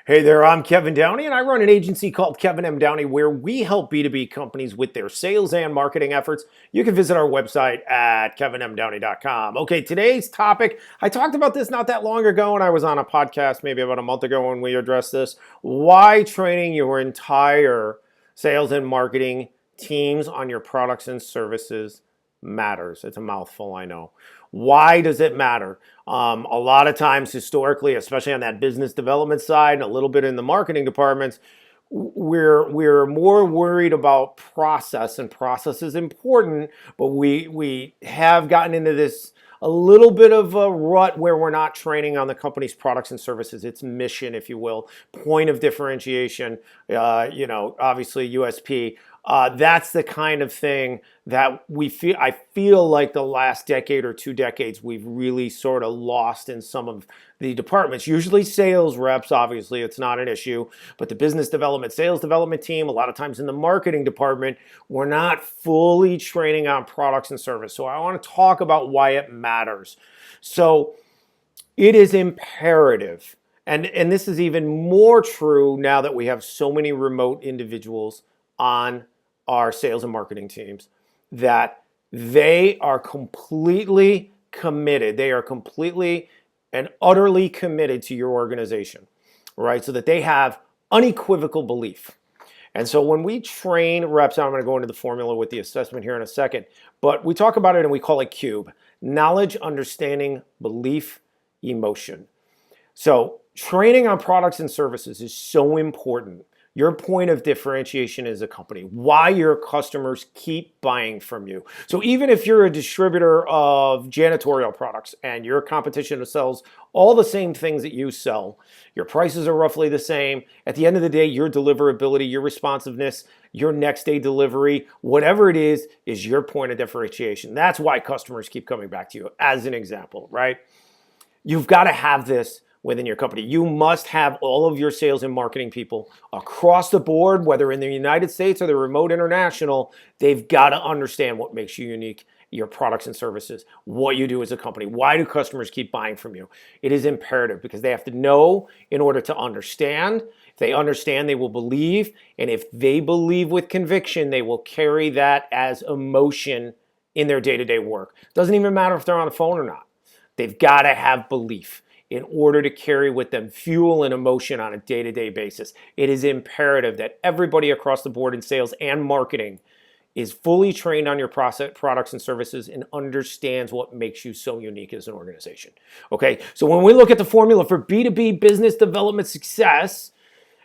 Hey there, I'm Kevin Downey, and I run an agency called Kevin M. Downey where we help B2B companies with their sales and marketing efforts. You can visit our website at kevinmdowney.com. Okay, today's topic, I talked about this not that long ago, and I was on a podcast maybe about a month ago when we addressed this. Why training your entire sales and marketing teams on your products and services matters. It's a mouthful, I know. Why does it matter? A lot of times, historically, especially on that business development side, and a little bit in the marketing departments, we're more worried about process, and process is important. But we have gotten into this a little bit of a rut where we're not training on the company's products and services, its mission, if you will, point of differentiation. Obviously USP. That's the kind of thing that I feel like the last decade or 2 decades, we've really sort of lost in some of the departments. Usually sales reps, obviously, it's not an issue, but the business development, sales development team, a lot of times in the marketing department, we're not fully training on products and service. So I want to talk about why it matters. So it is imperative, and this is even more true now that we have so many remote individuals on our sales and marketing teams, that they are completely committed. They are completely and utterly committed to your organization, right? So that they have unequivocal belief. And so when we train reps, I'm going to go into the formula with the assessment here in a second, but we talk about it and we call it CUBE: knowledge, understanding, belief, emotion. So training on products and services is so important. Your point of differentiation as a company, why your customers keep buying from you. So even if you're a distributor of janitorial products and your competition sells all the same things that you sell, your prices are roughly the same. At the end of the day, your deliverability, your responsiveness, your next day delivery, whatever it is your point of differentiation. That's why customers keep coming back to you, as an example, right? You've got to have this within your company. You must have all of your sales and marketing people across the board, whether in the United States or the remote international. They've got to understand what makes you unique, your products and services, what you do as a company. Why do customers keep buying from you? It is imperative because they have to know in order to understand. If they understand, they will believe. And if they believe with conviction, they will carry that as emotion in their day-to-day work. Doesn't even matter if they're on the phone or not. They've got to have belief in order to carry with them fuel and emotion on a day-to-day basis. It is imperative that everybody across the board in sales and marketing is fully trained on your products and services and understands what makes you so unique as an organization. Okay, so when we look at the formula for B2B business development success,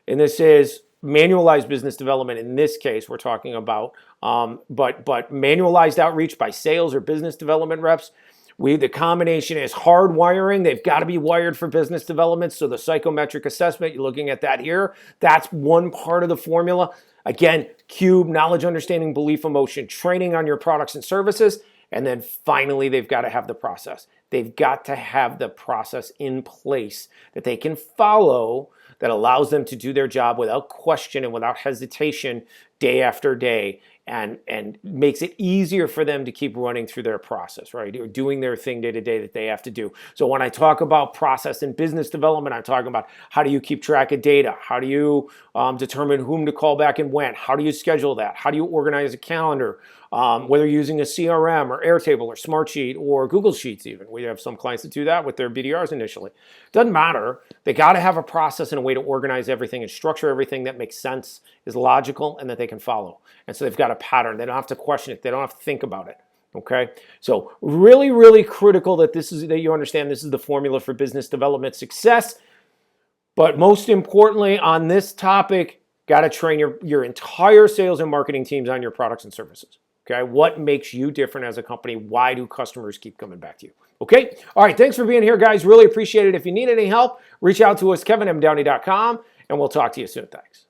and this is manualized business development in this case we're talking about, but manualized outreach by sales or business development reps, the combination is hardwiring. They've got to be wired for business development. So the psychometric assessment, you're looking at that here. That's one part of the formula. Again, CUBE: knowledge, understanding, belief, emotion, training on your products and services. And then finally, they've got to have the process. They've got to have the process in place that they can follow, that allows them to do their job without question and without hesitation day after day, and makes it easier for them to keep running through their process, right? Or doing their thing day to day that they have to do. So when I talk about process and business development, I'm talking about how do you keep track of data? How do you determine whom to call back and when? How do you schedule that? How do you organize a calendar? Whether you're using a CRM or Airtable or Smartsheet or Google Sheets even. We have some clients that do that with their BDRs initially. Doesn't matter. They got to have a process and a way to organize everything and structure everything that makes sense, is logical, and that they can follow. And so they've got a pattern. They don't have to question it. They don't have to think about it. Okay? So really, really critical that you understand this is the formula for business development success. But most importantly on this topic, got to train your entire sales and marketing teams on your products and services. Okay, what makes you different as a company? Why do customers keep coming back to you? Okay, all right, thanks for being here, guys. Really appreciate it. If you need any help, reach out to us, kevinmdowney.com, and we'll talk to you soon. Thanks.